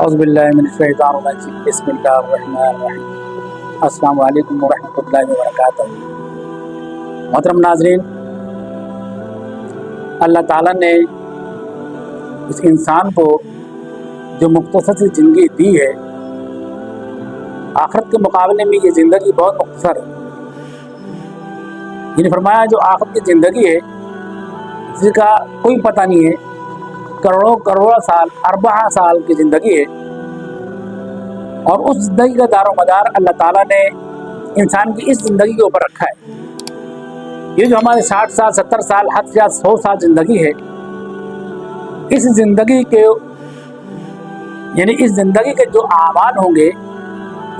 औज़ुबिल्लाहि मिनश्शैतानिर्रजीम बिस्मिल्लाहिर्रहमानिर्रहीम। अस्सलामु अलैकुम वरहमतुल्लाहि वबरकातुहू। मोहतरम नाज़रीन, अल्लाह ताला ने इस इंसान को जो मुख्तसर सी ज़िंदगी दी है, आखिरत के मुकाबले में ये ज़िंदगी बहुत मुख्तसर है। इन्हें फरमाया जो आखिरत की ज़िंदगी है जिसका कोई पता नहीं है, करोड़ों करोड़ों साल अरबा साल की ज़िंदगी है, और उस ज़िंदगी का दारोमदार अल्लाह ताला ने इंसान की इस ज़िंदगी के ऊपर रखा है। ये जो हमारे 60 साल 70 साल हद से 100 साल ज़िंदगी है, इस ज़िंदगी के यानी इस ज़िंदगी के जो आमाल होंगे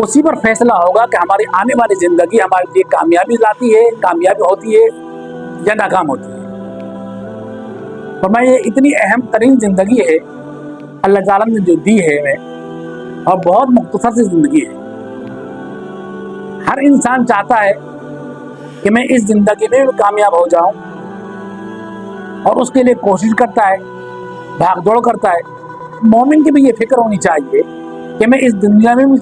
उसी पर फैसला होगा कि हमारी आने वाली ज़िंदगी हमारे लिए कामयाबी लाती है, कामयाबी होती है या नाकाम होती है। फरमाया ये इतनी अहम तरीन ज़िंदगी है अल्लाह ताला ने जो दी है हमें, और बहुत मुख्तसर सी ज़िंदगी है। हर इंसान चाहता है कि मैं इस ज़िंदगी में भी कामयाब हो जाऊं, और उसके लिए कोशिश करता है, भाग दौड़ करता है। मोमिन की भी ये फिक्र होनी चाहिए कि मैं इस दुनिया में भी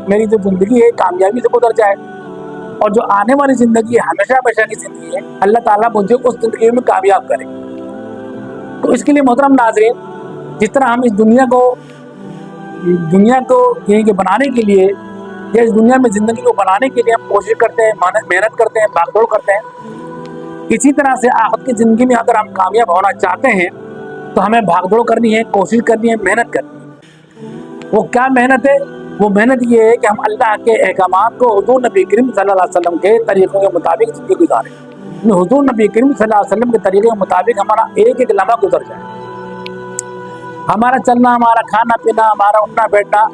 मेरी जो ज़िंदगी है कामयाबी से गुजर जाए, और जो आने वाली ज़िंदगी है हमेशा हमेशा की ज़िंदगी है, अल्लाह ताला मुझे उस ज़िंदगी में कामयाब करे। तो इसके लिए मोहतरम नाज़रीन, जिस तरह हम इस दुनिया को यही के बनाने के लिए या इस दुनिया में ज़िंदगी को बनाने के लिए हम कोशिश करते हैं, मेहनत करते हैं, भागदौड़ करते हैं, इसी तरह से आखिरत की ज़िंदगी में अगर हम कामयाब होना चाहते हैं तो हमें भागदौड़ करनी है, कोशिश करनी है, मेहनत करनी है। वो क्या मेहनत है? वो मेहनत ये है कि हम अल्लाह के अहकामात को हुज़ूर नबी करीम सल्लल्लाहु अलैहि वसल्लम के तरीक़ों के मुताबिक ज़िंदगी गुजारें। हुज़ूर नबी करीम सल्लल्लाहु अलैहि वसल्लम के तरीक़े के मुताबिक हमारा एक एक लम्हा गुजर जाए। हमारा चलना, हमारा खाना पीना, हमारा उठना बैठना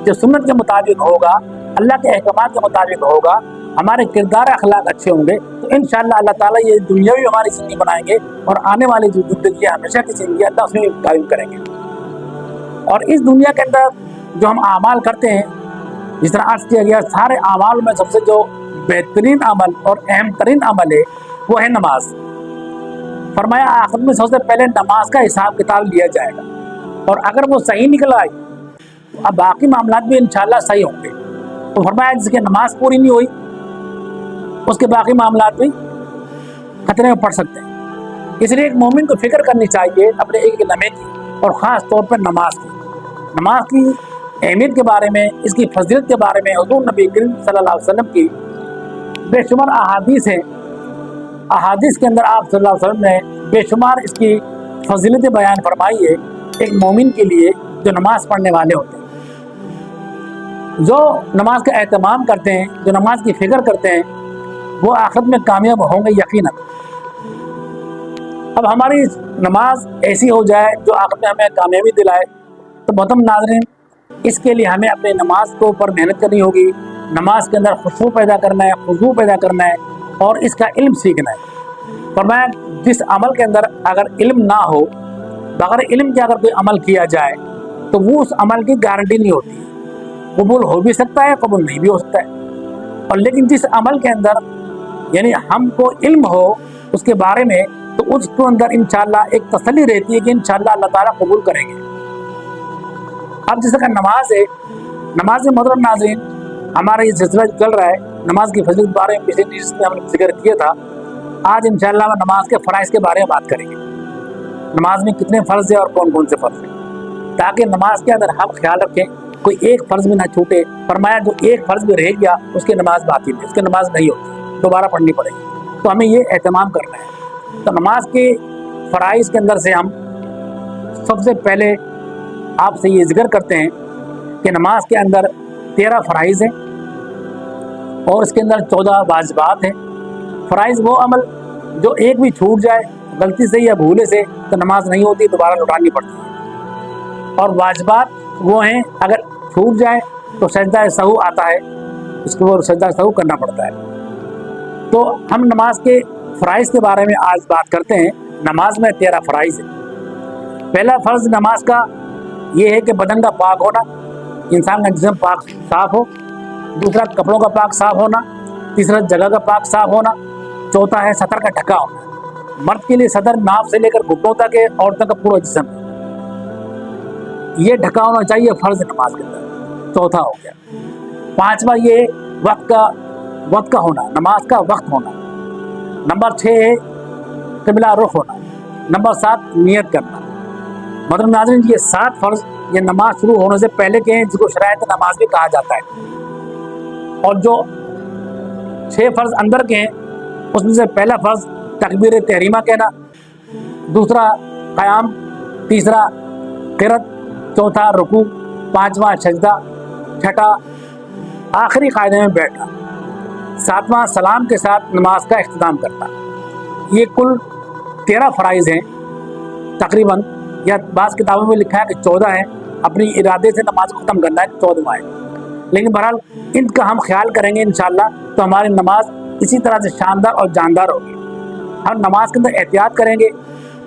जो सुन्नत के मुताबिक होगा, अल्लाह के अहकामात के मुताबिक होगा, हमारे किरदार अखलाक अच्छे होंगे, तो इंशाअल्लाह अल्लाह ताला ये दुनिया भी हमारी ज़िंदगी बनाएंगे, और आने वाली जो ज़िंदगी है हमेशा की ज़िंदगी अल्लाह उसमें कायम करेंगे। और इस दुनिया के अंदर जो हम आमाल करते हैं, जिस तरह अर्ज़ किया गया, सारे आमाल में सबसे जो बेहतरीन अमल और अहम तरीन अमल है वो है नमाज। फरमाया आखिर में सबसे पहले नमाज का हिसाब किताब लिया जाएगा, और अगर वो सही निकल आई तो अब बाकी मामला भी इंशाअल्लाह सही होंगे। तो फरमाया जिसकी नमाज पूरी नहीं हुई उसके बाकी मामला भी खतरे में पड़ सकते हैं। इसलिए एक मोमिन को फिक्र करनी चाहिए अपने एक लम्हे की, और ख़ास तौर पर नमाज की अहमियत के बारे में, इसकी फजीलत के बारे में हुज़ूर नबी करीम सल्लल्लाहु अलैहि वसल्लम की बेशुमार अहादीस हैं। अहादीस के अंदर आप सल्लल्लाहु अलैहि वसल्लम ने बेशुमार इसकी फजीलत बयान फरमाई है एक मोमिन के लिए जो नमाज पढ़ने वाले होते हैं, जो नमाज का एहतमाम करते हैं, जो नमाज की फिक्र करते हैं, वो आखिरत में कामयाब होंगे यकीनन। अब हमारी नमाज ऐसी हो जाए जो आखिरत में हमें कामयाबी दिलाए, तो मोहतरम नाज़रीन, इसके लिए हमें अपने नमाज के ऊपर मेहनत करनी होगी। नमाज के अंदर खुशू पैदा करना है, खुशू पैदा करना है, और इसका इल्म सीखना है। फरमाया जिस अमल के अंदर अगर इल्म ना हो, बगैर इल्म के अगर कोई अमल किया जाए तो वो उस अमल की गारंटी नहीं होती। कबूल हो भी सकता है, कबूल नहीं भी हो सकता है। और लेकिन जिस अमल के अंदर यानी हमको इल्म हो उसके बारे में, तो उसके अंदर इंशाअल्लाह एक तसल्ली रहती है कि इंशाअल्लाह अल्लाह ताला कबूल करेंगे। अब जिस तरह नमाज है, नमाज में मोहतरम नाज़रीन हमारा ये सिलसिला चल रहा है नमाज की फजीलत के बारे में, पिछले न्यूज़ में हमने जिक्र किया था। आज इंशाअल्लाह हम नमाज के फ़राइज़ के बारे में बात करेंगे। नमाज में कितने फ़र्ज़ है और कौन कौन से फ़र्ज़ हैं, ताकि नमाज के अंदर हम ख्याल रखें कोई एक फ़र्ज़ भी ना छूटे। फरमाया जो एक फ़र्ज़ भी रह गया उसकी नमाज बातिल है, उसकी नमाज नहीं होती, दोबारा पढ़नी पड़ेगी। तो हमें ये एहतमाम करना है। तो नमाज के फ़राइज़ के अंदर से हम सबसे पहले आपसे ये जिक्र करते हैं कि नमाज के अंदर 13 फ़राइज़ हैं, और इसके अंदर 14 वाजिबात हैं। फ़राइज़ वो अमल जो एक भी छूट जाए गलती से या भूले से तो नमाज नहीं होती, दोबारा लौटानी पड़ती है। और वाजिबात वो हैं अगर छूट जाए तो सजदा सहू आता है, उसको वो सजदा सहू करना पड़ता है। तो हम नमाज के फ़राइज़ के बारे में आज बात करते हैं। नमाज में 13 फ़राइज़ हैं। पहला फ़र्ज़ नमाज का ये है कि बदन का पाक होना, इंसान का जिस्म पाक साफ़ हो। दूसरा कपड़ों का पाक साफ़ होना। तीसरा जगह का पाक साफ़ होना। चौथा है सतर का ढका होना। मर्द के लिए सदर नाफ से लेकर घुटनों तक है, औरतों का पूरा जिस्म। یہ ڈھکا ہونا چاہیے فرض نماز کے اندر، چوتھا ہو گیا۔ پانچواں یہ وقت کا ہونا، نماز کا وقت ہونا۔ نمبر 6 ہے قبلہ رخ ہونا۔ نمبر 7 نیت کرنا۔ مطلب ناظرین یہ 7 فرض یہ نماز شروع ہونے سے پہلے کے ہیں، جس کو شرائط نماز بھی کہا جاتا ہے۔ اور جو 6 فرض اندر کے ہیں اس میں سے پہلا فرض تکبیر تحریمہ کہنا، دوسرا قیام، تیسرا قرات، چوتھا رکوع، پانچواں سجدہ، چھٹا آخری قاعدے میں بیٹھنا، ساتواں سلام کے ساتھ نماز کا اختتام کرنا۔ یہ کل 13 فرائض ہیں تقریباً، یا بعض کتابوں میں لکھا ہے کہ 14 ہیں، اپنی ارادے سے نماز کو ختم کرنا ہے 14واں ہے، لیکن بہرحال ان کا ہم خیال کریں گے انشاءاللہ تو ہماری نماز اسی طرح سے شاندار اور جاندار ہوگی۔ ہم نماز کے اندر احتیاط کریں گے،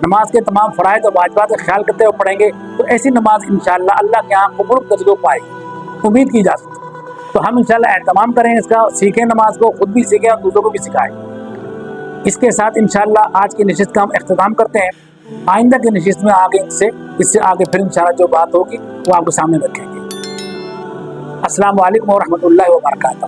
نماز کے تمام فرائض اور واجبات کا خیال کرتے ہوئے پڑھیں گے تو ایسی نماز انشاءاللہ اللہ کے یہاں قبول درجے پائے گی، امید کی جا سکتی۔ تو ہم انشاءاللہ اہتمام کریں اس کا، سیکھیں نماز کو، خود بھی سیکھیں اور دوسروں کو بھی سکھائیں۔ اس کے ساتھ انشاءاللہ آج کی نشست کا ہم اختتام کرتے ہیں۔ آئندہ کی نشست میں اس سے آگے پھر انشاءاللہ جو بات ہوگی وہ آپ کے سامنے رکھیں گے۔ السلام علیکم ورحمۃ اللہ وبرکاتہ۔